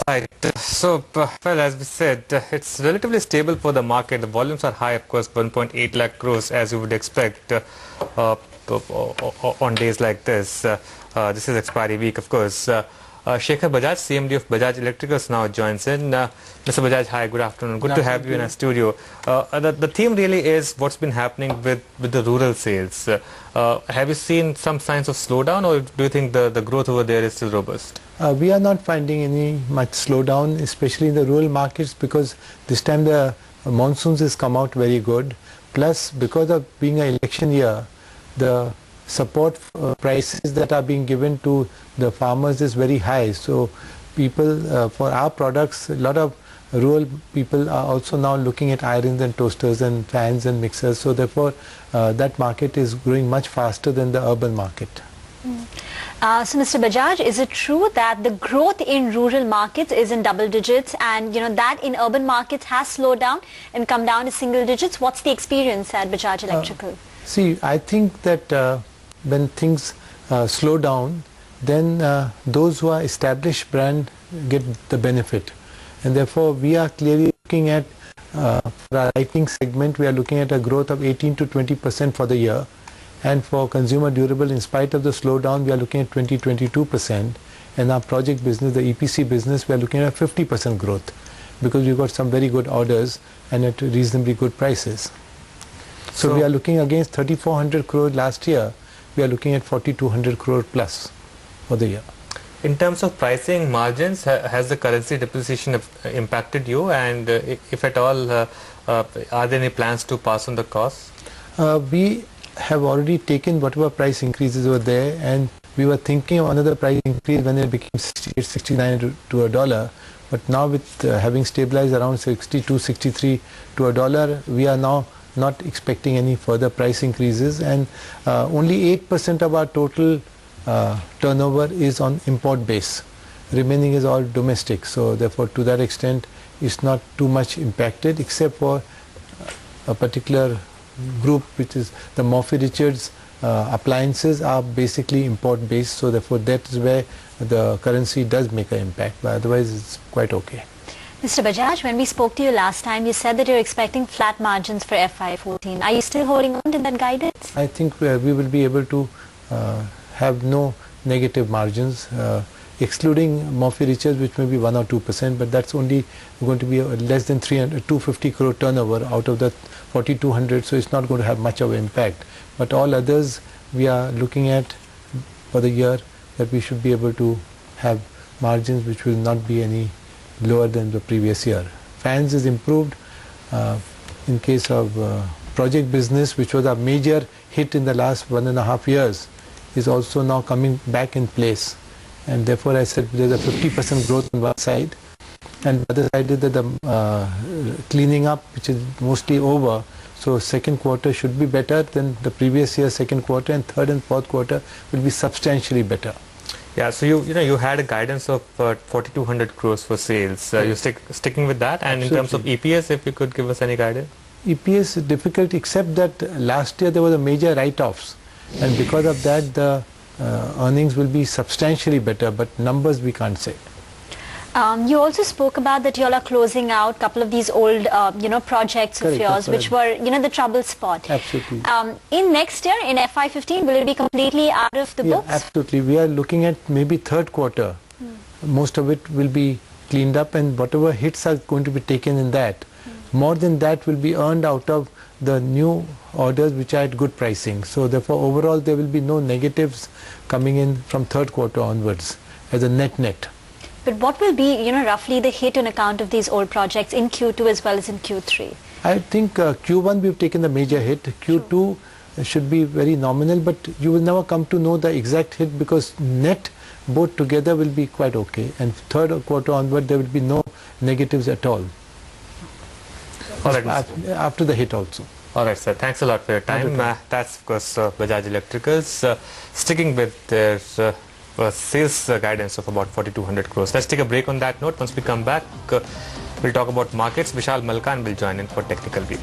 Right. So, well, as we said, it's relatively stable for the market. The volumes are high, of course, 1.8 lakh crores, as you would expect on days like this. This is expiry week, of course. SHEKHAR Bajaj, CMD of Bajaj Electricals, now joins in. Mr. Bajaj, hi, good afternoon. Good to have you in our studio. The theme really is what's been happening with the rural sales. Have you seen some signs of slowdown, or do you think the growth over there is still robust? We are not finding any much slowdown, especially in the rural markets, because this time the monsoons has come out very good. Plus, because of being an election year, the support prices that are being given to the farmers is very high. So people, for our products, a lot of rural people are also now looking at irons and toasters and fans and mixers. So therefore, that market is growing much faster than the urban market. So Mr. Bajaj, is it true that the growth in rural markets is in double digits, and that in urban markets has slowed down and come down to single digits? What's the experience at Bajaj Electrical? See, I think that when things slow down, then those who are established brand get the benefit, and therefore we are clearly looking at for our lighting segment, we are looking at a growth of 18 to 20% for the year. And for consumer durable, in spite of the slowdown, we are looking at 22%. And our project business, the EPC business, we are looking at 50% growth, because we've got some very good orders and at reasonably good prices. So we are looking against 3,400 crore last year. We are looking at 4,200 crore plus for the year. In terms of pricing margins, has the currency depreciation impacted you? And if at all, are there any plans to pass on the costs? We have already taken whatever price increases were there, and we were thinking of another price increase when it became 68, 69 to a dollar. But now with having stabilized around 62, 63 to a dollar, we are now not expecting any further price increases, and only 8% of our total turnover is on import base. Remaining is all domestic, so therefore to that extent it's not too much impacted, except for a particular group, which is the Murphy Richards appliances are basically import based, so therefore that is where the currency does make an impact, but otherwise it's quite okay. Mr. Bajaj, when we spoke to you last time, you said that you're expecting flat margins for FY14. Are you still holding on to that guidance? I think we will be able to have no negative margins, excluding Murphy Richards, which may be 1 or 2%, but that's only going to be less than 250 crore turnover out of the 4,200, so it's not going to have much of an impact. But all others, we are looking at for the year that we should be able to have margins which will not be any lower than the previous year. Fans is improved. In case of project business, which was a major hit in the last 1.5 years, is also now coming back in place. And therefore I said there's a 50% growth on one side, and the other side is that the cleaning up, which is mostly over. So second quarter should be better than the previous year's second quarter, and third and fourth quarter will be substantially better. Yeah, so you had a guidance of 4,200 crores for sales. You're sticking with that? And Absolutely. In terms of EPS, if you could give us any guidance? EPS is difficult, except that last year there was a major write-offs, and because of that the earnings will be substantially better, but numbers we can't say. You also spoke about that you all are closing out a couple of these old, projects of yours, which were, the trouble spot. Absolutely. In next year, in FY15, will it be completely out of the books? Absolutely. We are looking at maybe third quarter. Most of it will be cleaned up, and whatever hits are going to be taken in that. More than that will be earned out of the new orders which are at good pricing. So therefore overall there will be no negatives coming in from third quarter onwards as a net. But what will be, roughly the hit on account of these old projects in Q2 as well as in Q3? I think Q1 we've taken the major hit. Q2 should be very nominal, but you will never come to know the exact hit, because net both together will be quite okay, and third quarter onward there will be no negatives at all. All right, after the hit also. All right, sir. Thanks a lot for your time. That's, of course, Bajaj Electricals sticking with their sales guidance of about 4,200 crores. Let's take a break on that note. Once we come back, we'll talk about markets. Vishal Malkan will join in for Technical View.